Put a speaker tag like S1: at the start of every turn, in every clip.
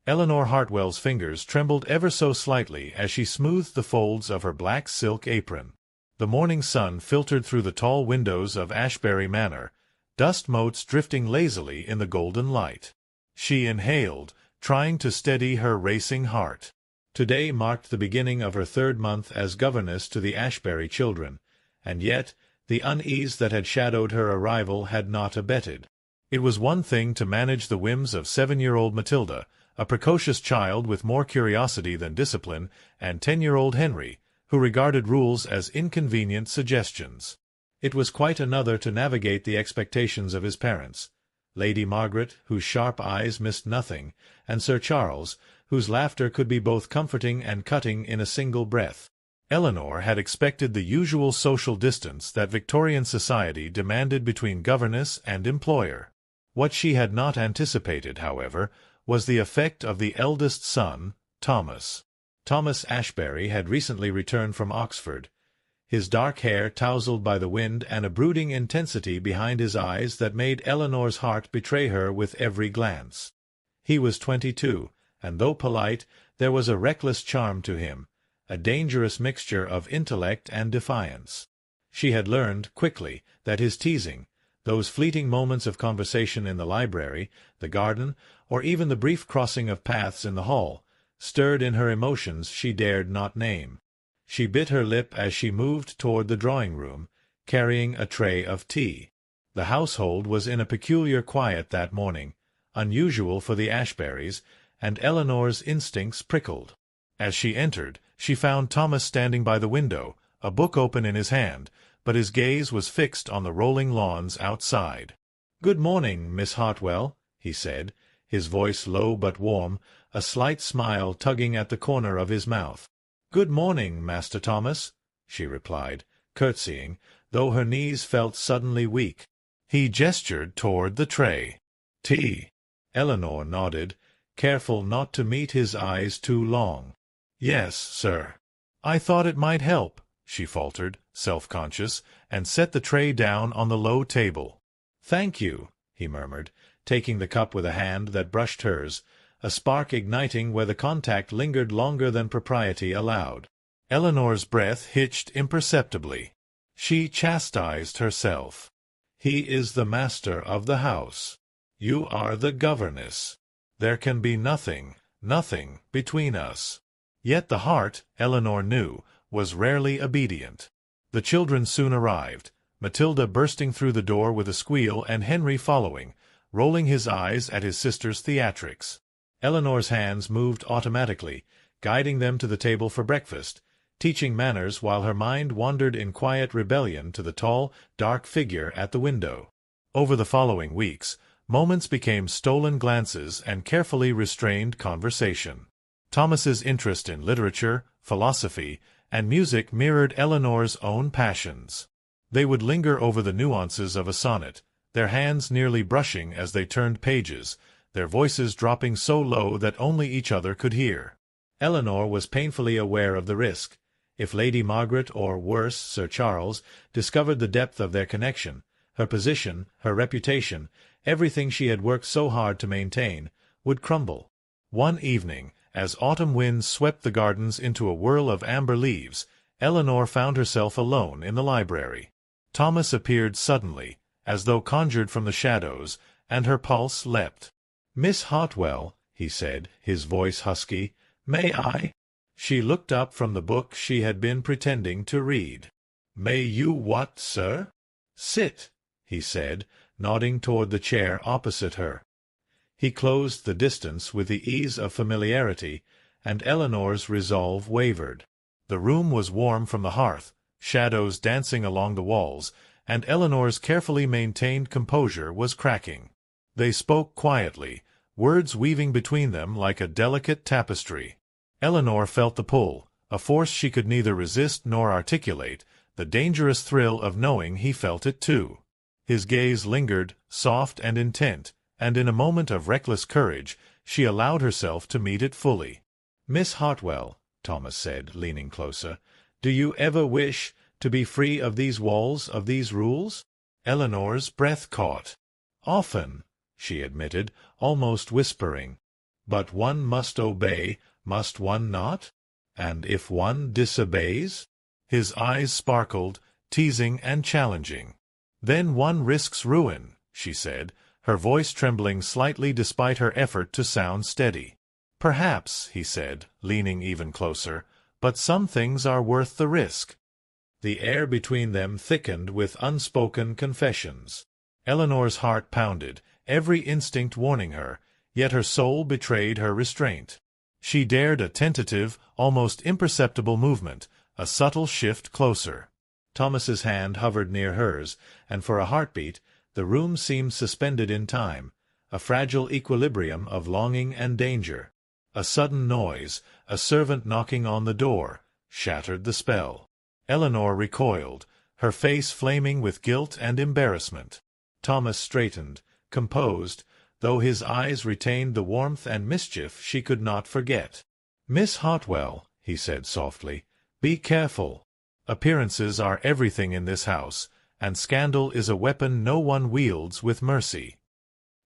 S1: Eleanor Hartwell's fingers trembled ever so slightly as she smoothed the folds of her black silk apron. The morning sun filtered through the tall windows of Ashbury Manor, dust motes drifting lazily in the golden light. She inhaled, trying to steady her racing heart. Today marked the beginning of her 3rd month as governess to the Ashbury children, and yet the unease that had shadowed her arrival had not abated. It was one thing to manage the whims of 7-year-old Matilda, a precocious child with more curiosity than discipline, and 10-year-old Henry, who regarded rules as inconvenient suggestions. It was quite another to navigate the expectations of his parents, Lady Margaret, whose sharp eyes missed nothing, and Sir Charles, whose laughter could be both comforting and cutting in a single breath. Eleanor had expected the usual social distance that Victorian society demanded between governess and employer. What she had not anticipated, however, was the effect of the eldest son, Thomas. Thomas Ashbury had recently returned from Oxford, his dark hair tousled by the wind and a brooding intensity behind his eyes that made Eleanor's heart betray her with every glance. He was 22, and though polite, there was a reckless charm to him, a dangerous mixture of intellect and defiance. She had learned, quickly, that his teasing, those fleeting moments of conversation in the library, the garden, or even the brief crossing of paths in the hall, stirred in her emotions she dared not name. She bit her lip as she moved toward the drawing-room, carrying a tray of tea. The household was in a peculiar quiet that morning, unusual for the Ashburys, and Eleanor's instincts prickled. As she entered, she found Thomas standing by the window, a book open in his hand, but his gaze was fixed on the rolling lawns outside. "Good morning, Miss Hartwell," he said, his voice low but warm, a slight smile tugging at the corner of his mouth. "Good morning, Master Thomas," she replied, curtsying, though her knees felt suddenly weak. He gestured toward the tray. "Tea." Eleanor nodded, careful not to meet his eyes too long. "Yes, sir." "I thought it might help," she faltered, self-conscious, and set the tray down on the low table. "Thank you," he murmured, taking the cup with a hand that brushed hers, a spark igniting where the contact lingered longer than propriety allowed. Eleanor's breath hitched imperceptibly. She chastised herself. "He is the master of the house. You are the governess. There can be nothing between us." Yet the heart, Eleanor knew, was rarely obedient. The children soon arrived, Matilda bursting through the door with a squeal and Henry following, rolling his eyes at his sister's theatrics. Eleanor's hands moved automatically, guiding them to the table for breakfast, teaching manners while her mind wandered in quiet rebellion to the tall, dark figure at the window. Over the following weeks, moments became stolen glances and carefully restrained conversation. Thomas's interest in literature, philosophy, and music mirrored Eleanor's own passions. They would linger over the nuances of a sonnet, their hands nearly brushing as they turned pages, their voices dropping so low that only each other could hear. Eleanor was painfully aware of the risk. If Lady Margaret, or worse, Sir Charles, discovered the depth of their connection, her position, her reputation, everything she had worked so hard to maintain, would crumble. One evening, as autumn winds swept the gardens into a whirl of amber leaves, Eleanor found herself alone in the library. Thomas appeared suddenly, as though conjured from the shadows, and her pulse leapt. "Miss Hartwell," he said, his voice husky, "may I?" She looked up from the book she had been pretending to read. "May you what, sir?" "Sit," he said, nodding toward the chair opposite her. He closed the distance with the ease of familiarity, and Eleanor's resolve wavered. The room was warm from the hearth, shadows dancing along the walls, and Eleanor's carefully maintained composure was cracking. They spoke quietly, words weaving between them like a delicate tapestry. Eleanor felt the pull, a force she could neither resist nor articulate, the dangerous thrill of knowing he felt it too. His gaze lingered, soft and intent, and in a moment of reckless courage she allowed herself to meet it fully. "Miss Hartwell," Thomas said, leaning closer, "do you ever wish to be free of these walls, of these rules?" Eleanor's breath caught. "Often," she admitted, almost whispering. But one must obey, must one not? And if one disobeys? His eyes sparkled, teasing and challenging. Then one risks ruin, she said, her voice trembling slightly despite her effort to sound steady. Perhaps, he said, leaning even closer, but some things are worth the risk. The air between them thickened with unspoken confessions. Eleanor's heart pounded, every instinct warning her, yet her soul betrayed her restraint. She dared a tentative, almost imperceptible movement, a subtle shift closer. Thomas's hand hovered near hers, and for a heartbeat, the room seemed suspended in time, a fragile equilibrium of longing and danger. A sudden noise, a servant knocking on the door, shattered the spell. Eleanor recoiled, her face flaming with guilt and embarrassment. Thomas straightened, composed, though his eyes retained the warmth and mischief she could not forget. "Miss Hartwell," he said softly, "be careful. Appearances are everything in this house, and scandal is a weapon no one wields with mercy."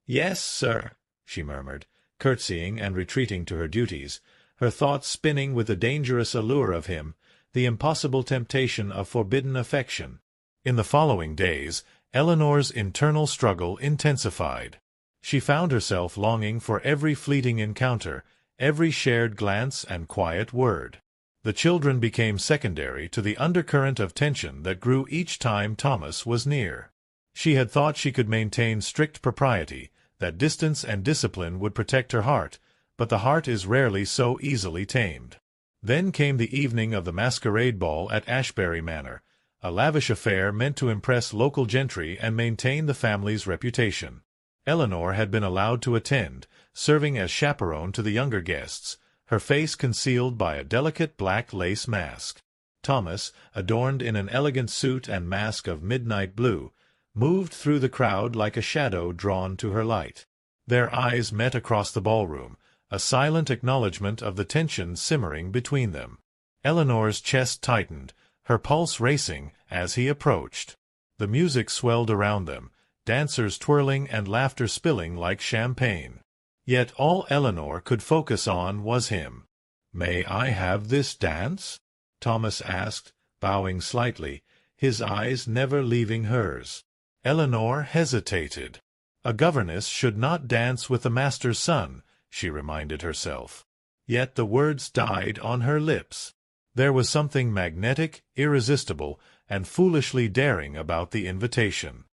S1: "Yes, sir," she murmured, curtsying and retreating to her duties, her thoughts spinning with the dangerous allure of him, the impossible temptation of forbidden affection. In the following days, Eleanor's internal struggle intensified. She found herself longing for every fleeting encounter, every shared glance and quiet word. The children became secondary to the undercurrent of tension that grew each time Thomas was near. She had thought she could maintain strict propriety, that distance and discipline would protect her heart, but the heart is rarely so easily tamed. Then came the evening of the masquerade ball at Ashbury Manor, a lavish affair meant to impress local gentry and maintain the family's reputation. Eleanor had been allowed to attend, serving as chaperone to the younger guests, her face concealed by a delicate black lace mask. Thomas, adorned in an elegant suit and mask of midnight blue, moved through the crowd like a shadow drawn to her light. Their eyes met across the ballroom, a silent acknowledgment of the tension simmering between them. Eleanor's chest tightened, her pulse racing as he approached. The music swelled around them, dancers twirling and laughter spilling like champagne. Yet all Eleanor could focus on was him. "May I have this dance?" Thomas asked, bowing slightly, his eyes never leaving hers. Eleanor hesitated. A governess should not dance with the master's son, she reminded herself. Yet the words died on her lips. There was something magnetic, irresistible, and foolishly daring about the invitation.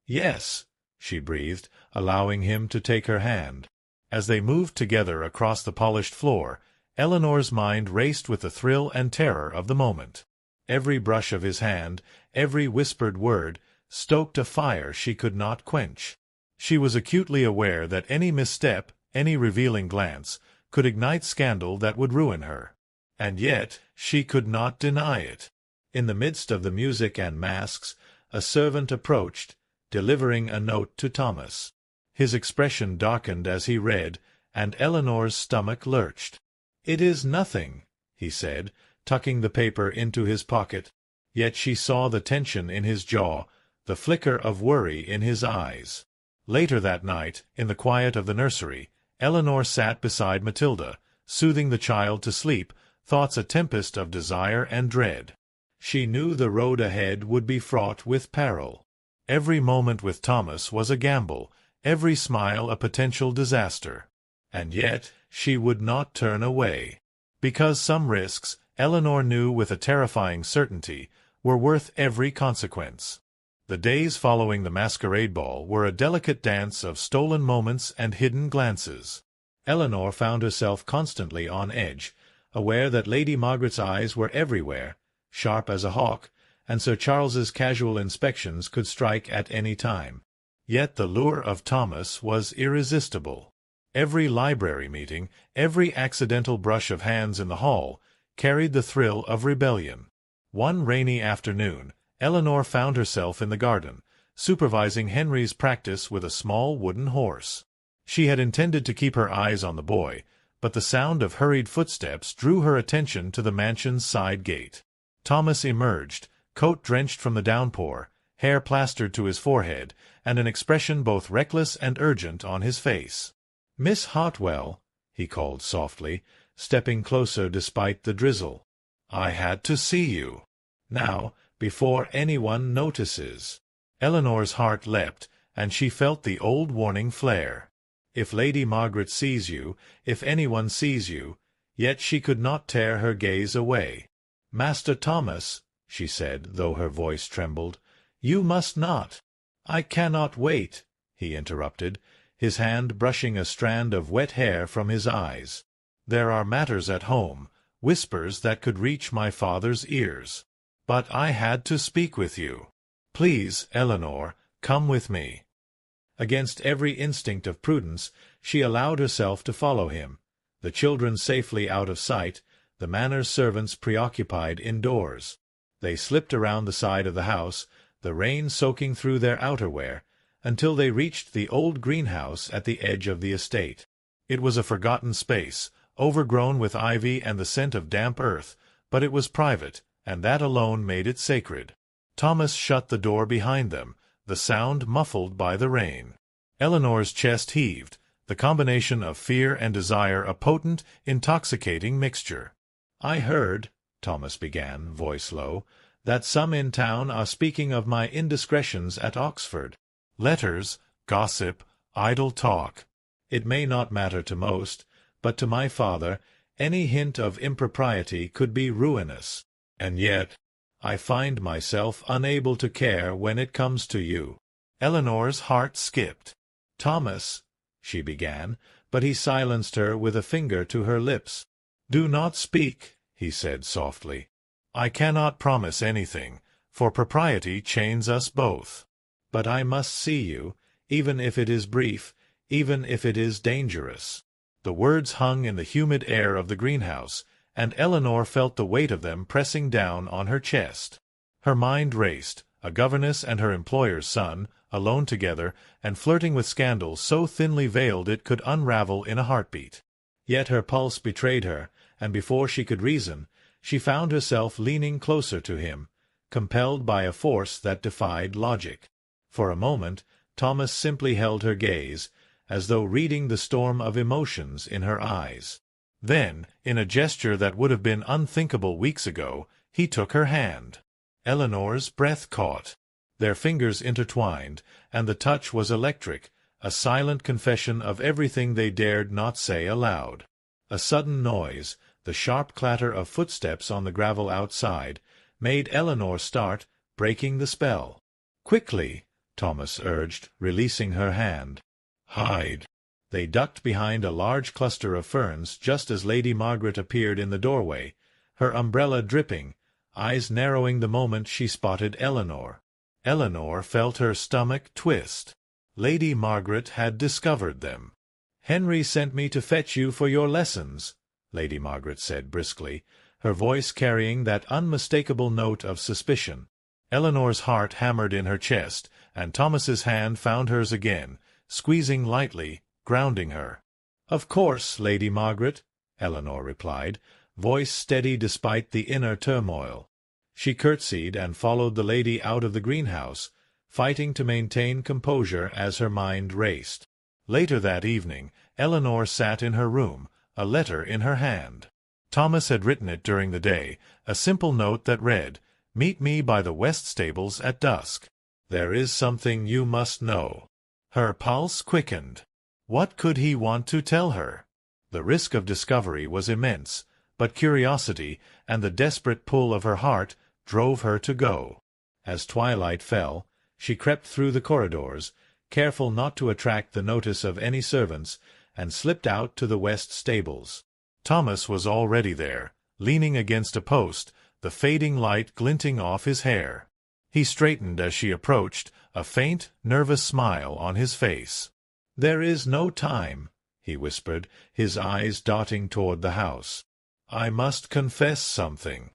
S1: "Yes," she breathed, allowing him to take her hand. As they moved together across the polished floor, Eleanor's mind raced with the thrill and terror of the moment. Every brush of his hand, every whispered word, stoked a fire she could not quench. She was acutely aware that any misstep, any revealing glance, could ignite scandal that would ruin her. And yet she could not deny it. In the midst of the music and masks, a servant approached, delivering a note to Thomas. His expression darkened as he read, and Eleanor's stomach lurched. "It is nothing," he said, tucking the paper into his pocket. Yet she saw the tension in his jaw, the flicker of worry in his eyes. Later that night, in the quiet of the nursery, Eleanor sat beside Matilda, soothing the child to sleep, thoughts a tempest of desire and dread. She knew the road ahead would be fraught with peril. Every moment with Thomas was a gamble, every smile a potential disaster. And yet she would not turn away. Because some risks, Eleanor knew with a terrifying certainty, were worth every consequence. The days following the masquerade ball were a delicate dance of stolen moments and hidden glances. Eleanor found herself constantly on edge, aware that Lady Margaret's eyes were everywhere, sharp as a hawk, and Sir Charles's casual inspections could strike at any time. Yet the lure of Thomas was irresistible. Every library meeting, every accidental brush of hands in the hall, carried the thrill of rebellion. One rainy afternoon, Eleanor found herself in the garden, supervising Henry's practice with a small wooden horse. She had intended to keep her eyes on the boy, but the sound of hurried footsteps drew her attention to the mansion's side gate. Thomas emerged, coat drenched from the downpour, hair plastered to his forehead, and an expression both reckless and urgent on his face. "Miss Hartwell," he called softly, stepping closer despite the drizzle. "I had to see you. Now, before anyone notices." Eleanor's heart leapt, and she felt the old warning flare. If Lady Margaret sees you, if anyone sees you, yet she could not tear her gaze away. "Master Thomas," she said, though her voice trembled, "you must not." "I cannot wait," he interrupted, his hand brushing a strand of wet hair from his eyes. "There are matters at home, whispers that could reach my father's ears. But I had to speak with you. Please, Eleanor, come with me." Against every instinct of prudence, she allowed herself to follow him, the children safely out of sight, the manor's servants preoccupied indoors. They slipped around the side of the house, the rain soaking through their outerwear, until they reached the old greenhouse at the edge of the estate. It was a forgotten space, overgrown with ivy and the scent of damp earth, but it was private, and that alone made it sacred. Thomas shut the door behind them, the sound muffled by the rain. Eleanor's chest heaved, the combination of fear and desire a potent, intoxicating mixture. "I heard," Thomas began, voice low, "that some in town are speaking of my indiscretions at Oxford. Letters, gossip, idle talk. It may not matter to most, but to my father any hint of impropriety could be ruinous. And yet I find myself unable to care when it comes to you." Eleanor's heart skipped. "Thomas," she began, but he silenced her with a finger to her lips. "Do not speak," he said softly. "I cannot promise anything, for propriety chains us both. But I must see you, even if it is brief, even if it is dangerous." The words hung in the humid air of the greenhouse, and Eleanor felt the weight of them pressing down on her chest. Her mind raced, a governess and her employer's son, alone together, and flirting with scandal so thinly veiled it could unravel in a heartbeat. Yet her pulse betrayed her, and before she could reason, she found herself leaning closer to him, compelled by a force that defied logic. For a moment, Thomas simply held her gaze, as though reading the storm of emotions in her eyes. Then, in a gesture that would have been unthinkable weeks ago, he took her hand. Eleanor's breath caught. Their fingers intertwined, and the touch was electric, a silent confession of everything they dared not say aloud. A sudden noise, the sharp clatter of footsteps on the gravel outside, made Eleanor start, breaking the spell. "Quickly," Thomas urged, releasing her hand. "Hide." They ducked behind a large cluster of ferns just as Lady Margaret appeared in the doorway, her umbrella dripping, eyes narrowing the moment she spotted Eleanor. Eleanor felt her stomach twist. Lady Margaret had discovered them. "Henry sent me to fetch you for your lessons," Lady Margaret said briskly, her voice carrying that unmistakable note of suspicion. Eleanor's heart hammered in her chest, and Thomas's hand found hers again, squeezing lightly, grounding her. "Of course, Lady Margaret," Eleanor replied, voice steady despite the inner turmoil. She curtsied and followed the lady out of the greenhouse, fighting to maintain composure as her mind raced. Later that evening, Eleanor sat in her room, a letter in her hand. Thomas had written it during the day, a simple note that read, "Meet me by the west stables at dusk. There is something you must know." Her pulse quickened. What could he want to tell her? The risk of discovery was immense, but curiosity and the desperate pull of her heart drove her to go. As twilight fell, she crept through the corridors, careful not to attract the notice of any servants, and slipped out to the west stables. Thomas was already there, leaning against a post, the fading light glinting off his hair. He straightened as she approached, a faint, nervous smile on his face. "There is no time," he whispered, his eyes darting toward the house. "I must confess something.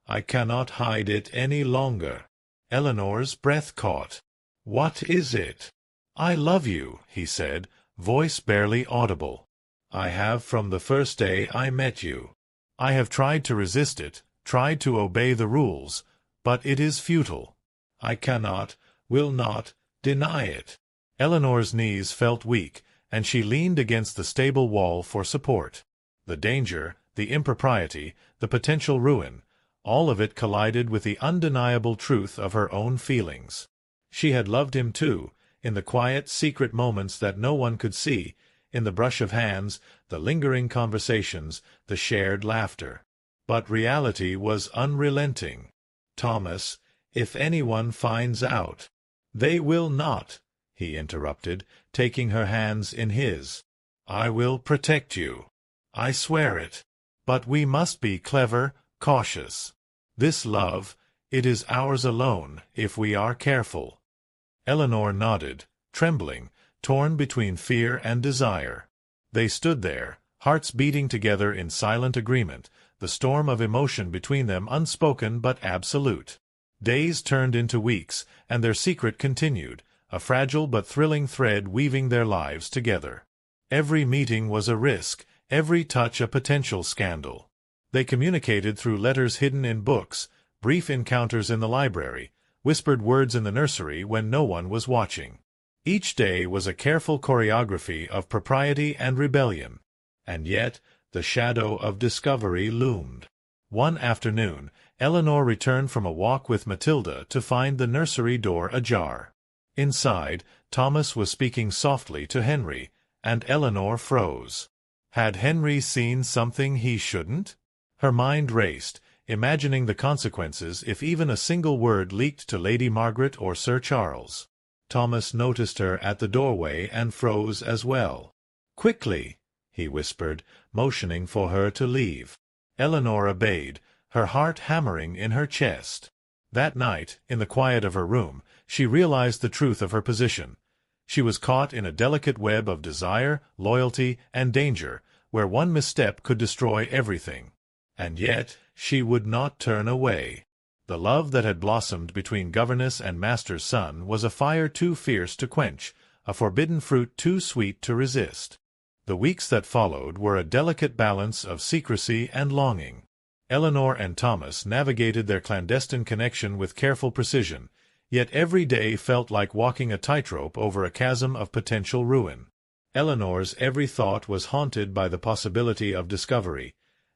S1: I cannot hide it any longer." Eleanor's breath caught. "What is it?" "I love you," he said, voice barely audible. "I have from the first day I met you. I have tried to resist it, tried to obey the rules, but it is futile. I cannot, will not, deny it." Eleanor's knees felt weak, and she leaned against the stable wall for support. The danger, the impropriety, the potential ruin, all of it collided with the undeniable truth of her own feelings. She had loved him too, in the quiet, secret moments that no one could see, in the brush of hands, the lingering conversations, the shared laughter. But reality was unrelenting. "Thomas, if anyone finds out—" "They will not," he interrupted, taking her hands in his. "I will protect you. I swear it. But we must be clever, cautious. This love, it is ours alone, if we are careful." Eleanor nodded, trembling, torn between fear and desire. They stood there, hearts beating together in silent agreement, the storm of emotion between them unspoken but absolute. Days turned into weeks, and their secret continued, a fragile but thrilling thread weaving their lives together. Every meeting was a risk, every touch a potential scandal. They communicated through letters hidden in books, brief encounters in the library, whispered words in the nursery when no one was watching. Each day was a careful choreography of propriety and rebellion. And yet the shadow of discovery loomed. One afternoon, Eleanor returned from a walk with Matilda to find the nursery door ajar. Inside, Thomas was speaking softly to Henry, and Eleanor froze. Had Henry seen something he shouldn't? Her mind raced, imagining the consequences if even a single word leaked to Lady Margaret or Sir Charles. Thomas noticed her at the doorway and froze as well. "Quickly," he whispered, motioning for her to leave. Eleanor obeyed, her heart hammering in her chest. That night, in the quiet of her room, she realized the truth of her position. She was caught in a delicate web of desire, loyalty, and danger, where one misstep could destroy everything. And yet she would not turn away. The love that had blossomed between governess and master's son was a fire too fierce to quench, a forbidden fruit too sweet to resist. The weeks that followed were a delicate balance of secrecy and longing. Eleanor and Thomas navigated their clandestine connection with careful precision, yet every day felt like walking a tightrope over a chasm of potential ruin. Eleanor's every thought was haunted by the possibility of discovery,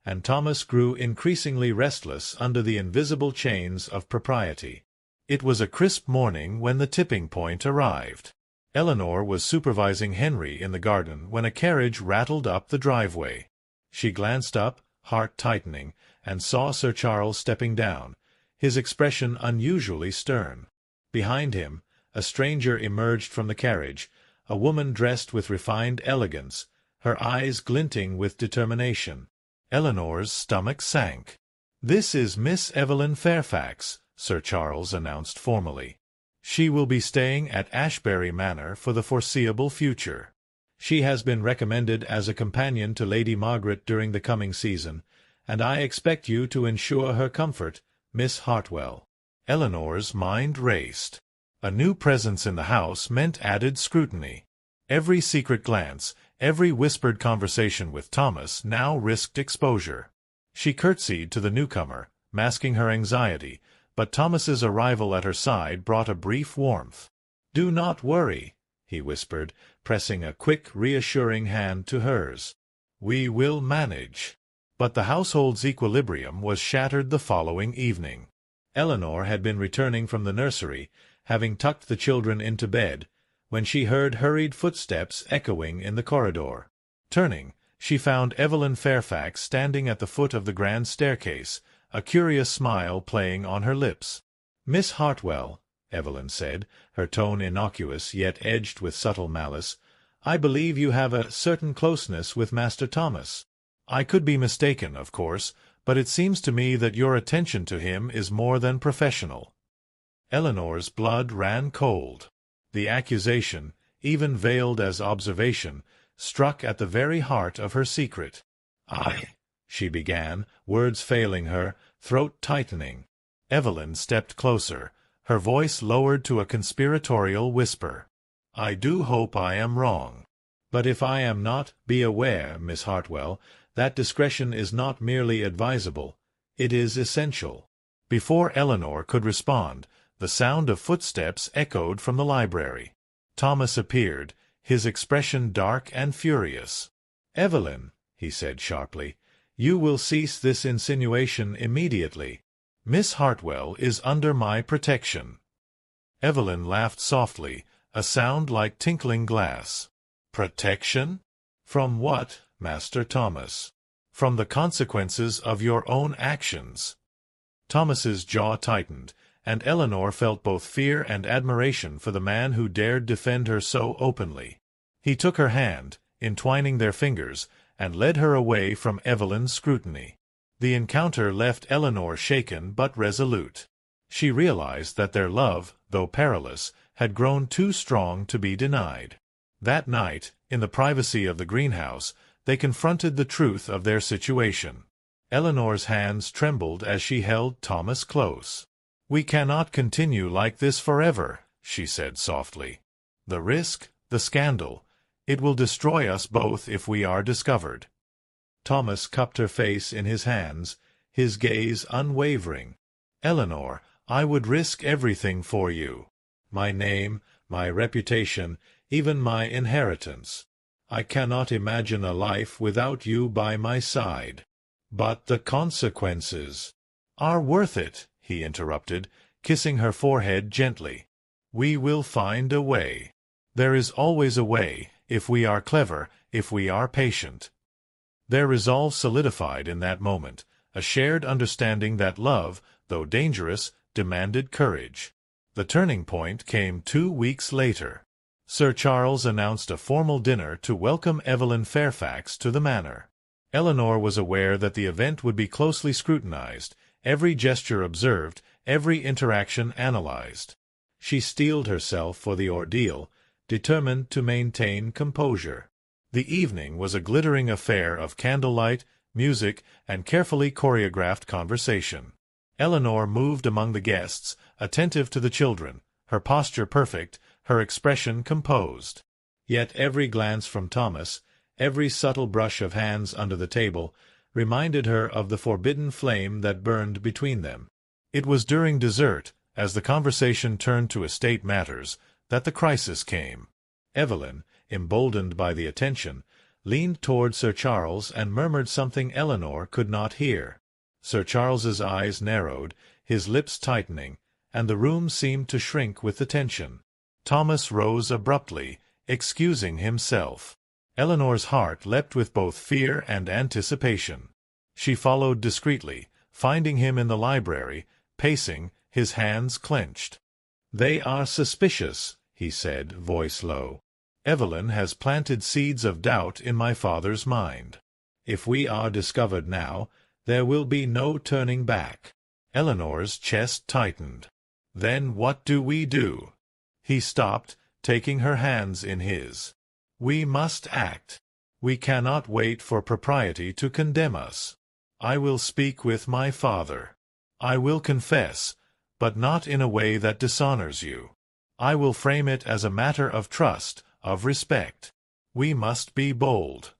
S1: and Thomas grew increasingly restless under the invisible chains of propriety. It was a crisp morning when the tipping point arrived. Eleanor was supervising Henry in the garden when a carriage rattled up the driveway. She glanced up, heart tightening, and saw Sir Charles stepping down, his expression unusually stern. Behind him, a stranger emerged from the carriage, a woman dressed with refined elegance, her eyes glinting with determination. Eleanor's stomach sank. "This is Miss Evelyn Fairfax," Sir Charles announced formally. "She will be staying at Ashbury Manor for the foreseeable future. She has been recommended as a companion to Lady Margaret during the coming season, and I expect you to ensure her comfort, Miss Hartwell." Eleanor's mind raced. A new presence in the house meant added scrutiny. Every secret glance, every whispered conversation with Thomas now risked exposure. She curtsied to the newcomer, masking her anxiety, but Thomas's arrival at her side brought a brief warmth. "Do not worry," he whispered, pressing a quick, reassuring hand to hers. "We will manage." But the household's equilibrium was shattered the following evening. Eleanor had been returning from the nursery, having tucked the children into bed, when she heard hurried footsteps echoing in the corridor. Turning, she found Evelyn Fairfax standing at the foot of the grand staircase, a curious smile playing on her lips. "Miss Hartwell," Evelyn said, her tone innocuous yet edged with subtle malice, "I believe you have a certain closeness with Master Thomas. I could be mistaken, of course, but it seems to me that your attention to him is more than professional." Eleanor's blood ran cold. The accusation, even veiled as observation, struck at the very heart of her secret. She began, words failing her, throat tightening. Evelyn stepped closer, her voice lowered to a conspiratorial whisper. "I do hope I am wrong. But if I am not, be aware, Miss Hartwell, that discretion is not merely advisable, it is essential." Before Eleanor could respond, the sound of footsteps echoed from the library. Thomas appeared, his expression dark and furious. "Evelyn," he said sharply, "you will cease this insinuation immediately. Miss Hartwell is under my protection." Evelyn laughed softly, a sound like tinkling glass. "Protection? From what, Master Thomas?" "From the consequences of your own actions." Thomas's jaw tightened, and Eleanor felt both fear and admiration for the man who dared defend her so openly. He took her hand, entwining their fingers, and led her away from Evelyn's scrutiny. The encounter left Eleanor shaken but resolute. She realized that their love, though perilous, had grown too strong to be denied. That night, in the privacy of the greenhouse, they confronted the truth of their situation. Eleanor's hands trembled as she held Thomas close. "We cannot continue like this forever," she said softly. "The risk, the scandal, it will destroy us both if we are discovered." Thomas cupped her face in his hands, his gaze unwavering. "Eleanor, I would risk everything for you. My name, my reputation, even my inheritance. I cannot imagine a life without you by my side." "But the consequences are worth it," he interrupted, kissing her forehead gently. "We will find a way. There is always a way, if we are clever, if we are patient." Their resolve solidified in that moment, a shared understanding that love, though dangerous, demanded courage. The turning point came 2 weeks later. Sir Charles announced a formal dinner to welcome Evelyn Fairfax to the manor. Eleanor was aware that the event would be closely scrutinized, every gesture observed, every interaction analyzed. She steeled herself for the ordeal, determined to maintain composure. The evening was a glittering affair of candlelight, music, and carefully choreographed conversation. Eleanor moved among the guests, attentive to the children, her posture perfect, her expression composed. Yet every glance from Thomas, every subtle brush of hands under the table, reminded her of the forbidden flame that burned between them. It was during dessert, as the conversation turned to estate matters, that the crisis came. Evelyn, emboldened by the attention, leaned toward Sir Charles and murmured something Eleanor could not hear. Sir Charles's eyes narrowed, his lips tightening, and the room seemed to shrink with the tension. Thomas rose abruptly, excusing himself. Eleanor's heart leapt with both fear and anticipation. She followed discreetly, finding him in the library, pacing, his hands clenched. "They are suspicious," he said, voice low. "Evelyn has planted seeds of doubt in my father's mind. If we are discovered now, there will be no turning back." Eleanor's chest tightened. "Then what do we do?" He stopped, taking her hands in his. "We must act. We cannot wait for propriety to condemn us. I will speak with my father. I will confess, but not in a way that dishonors you. I will frame it as a matter of trust, of respect. We must be bold."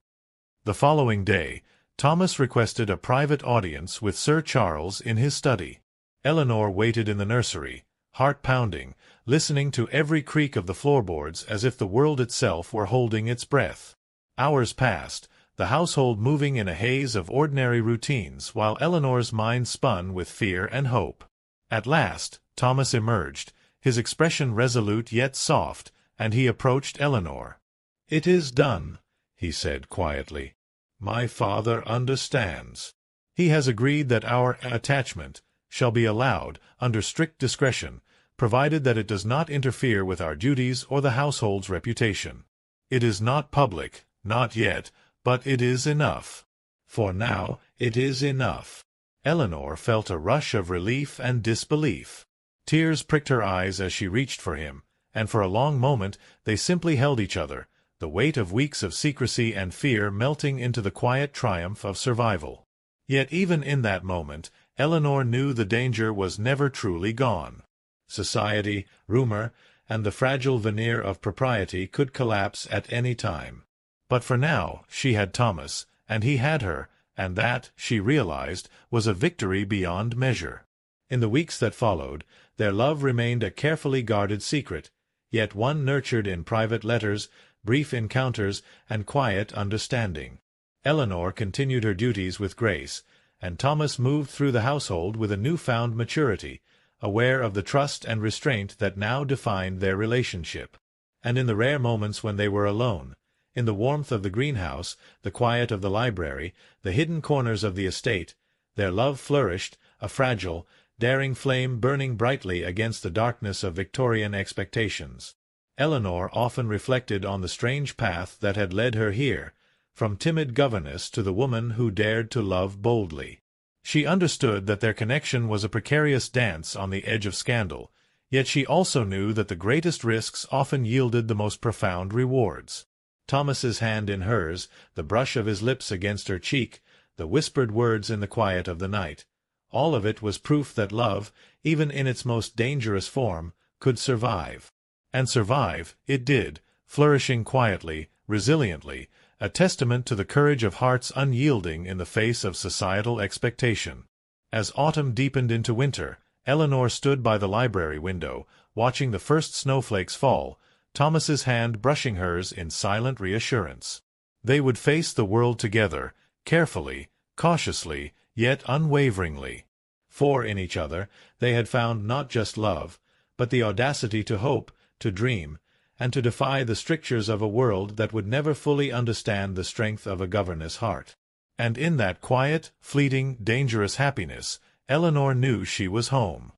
S1: The following day, Thomas requested a private audience with Sir Charles in his study. Eleanor waited in the nursery, heart pounding, listening to every creak of the floorboards as if the world itself were holding its breath. Hours passed, the household moving in a haze of ordinary routines, while Eleanor's mind spun with fear and hope. At last, Thomas emerged, his expression resolute yet soft, and he approached Eleanor. "It is done," he said quietly. "My father understands. He has agreed that our attachment shall be allowed, under strict discretion, provided that it does not interfere with our duties or the household's reputation. It is not public, not yet, but it is enough. For now, it is enough." Eleanor felt a rush of relief and disbelief. Tears pricked her eyes as she reached for him, and for a long moment they simply held each other, the weight of weeks of secrecy and fear melting into the quiet triumph of survival. Yet even in that moment, Eleanor knew the danger was never truly gone. Society, rumor, and the fragile veneer of propriety could collapse at any time. But for now she had Thomas, and he had her, and that, she realized, was a victory beyond measure. In the weeks that followed, their love remained a carefully guarded secret, yet one nurtured in private letters, brief encounters, and quiet understanding. Eleanor continued her duties with grace, and Thomas moved through the household with a newfound maturity, aware of the trust and restraint that now defined their relationship. And in the rare moments when they were alone, in the warmth of the greenhouse, the quiet of the library, the hidden corners of the estate, their love flourished, a fragile, daring flame burning brightly against the darkness of Victorian expectations. Eleanor often reflected on the strange path that had led her here, from timid governess to the woman who dared to love boldly. She understood that their connection was a precarious dance on the edge of scandal, yet she also knew that the greatest risks often yielded the most profound rewards. Thomas's hand in hers, the brush of his lips against her cheek, the whispered words in the quiet of the night, all of it was proof that love, even in its most dangerous form, could survive. And survive it did, flourishing quietly, resiliently, a testament to the courage of hearts unyielding in the face of societal expectation. As autumn deepened into winter, Eleanor stood by the library window, watching the first snowflakes fall, Thomas's hand brushing hers in silent reassurance. They would face the world together, carefully, cautiously, yet unwaveringly. For in each other they had found not just love, but the audacity to hope, to dream, and to defy the strictures of a world that would never fully understand the strength of a governess heart. And in that quiet, fleeting, dangerous happiness, Eleanor knew she was home.